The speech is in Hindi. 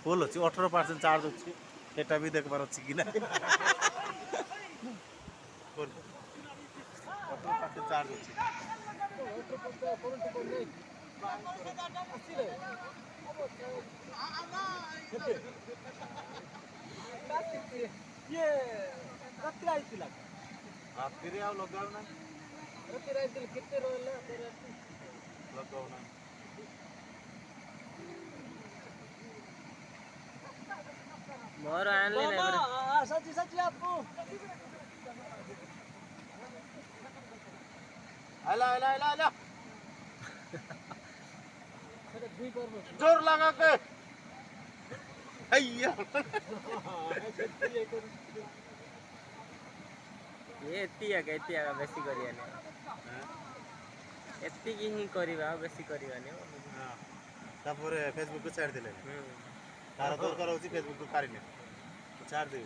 ফুল ଅଛି 18% ଚାର୍ଜ ଅଛି ସେଟା ବି ଦେଖିବାର ଅଛି କି ନା 18% ଚାର୍ଜ ଅଛି ये रात्रि आइतिला ରାତିରେ ଆଉ ଲଗାଉ ନାହିଁ ରାତିରେ ଆଇଥିଲେ କେତେ ରହିଲା ଲଗାଉ ନାହିଁ मोर आनले नै बरे सच्ची सच्ची आपको आइला आइला आइला आइला अरे दुई पर्व जोर लगा के हैया ये एतिया बेसी करियानी एति की ही करबा बेसी करबानी हां तापर फेसबुक को छाड़ दिले तार दरकार होची फेसबुक को काढले छाड़ दे